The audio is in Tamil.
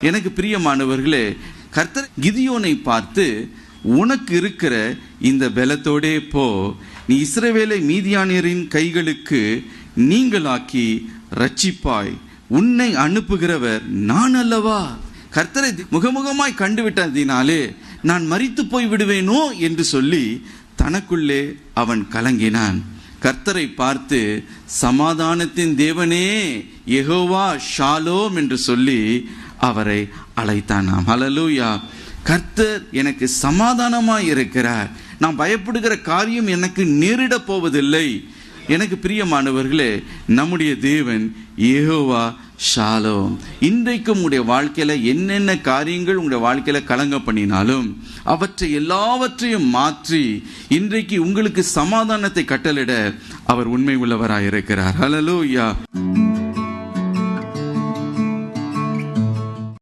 எனக்கு பிரியமானவர்களே, கர்த்தர் கிதியோனை பார்த்து, உனக்கு இருக்கிற இந்த பலத்தோடே போ, நீ இஸ்ரவேலை மீதியானியரின் கைகளுக்கு நீங்களாக்கி ரட்சிப்பாய், உன்னை அனுப்புகிறவர் நான் அல்லவா? கர்த்தரை முகமுகமாய் கண்டுவிட்டதினாலே நான் மரித்து போய் விடுவேனோ என்று சொல்லி தனக்குள்ளே அவன் கலங்கினான். கர்த்தரை பார்த்து, சமாதானத்தின் தேவனே யெகோவா ஷாலோம் என்று சொல்லி அவரை அழைத்தானாம். ஹல்லேலூயா! கர்த்தர் எனக்கு சமாதானமாய் இருக்கிறார், நான் பயப்படுகிற காரியம் எனக்கு நேரிட போவதில்லை. எனக்கு பிரியமானவர்களே, நம்முடைய தேவன் யெகோவா ஷாலோம். இன்றைக்கும் உங்களுடைய வாழ்க்கையில என்னென்ன காரியங்கள் உங்களுடைய வாழ்க்கையில கலங்க பண்ணினாலும் அவற்றை எல்லாவற்றையும் மாற்றி இன்றைக்கு உங்களுக்கு சமாதானத்தை கட்டளிட அவர் உண்மை உள்ளவராயிருக்கிறார். ஹல்லேலூயா!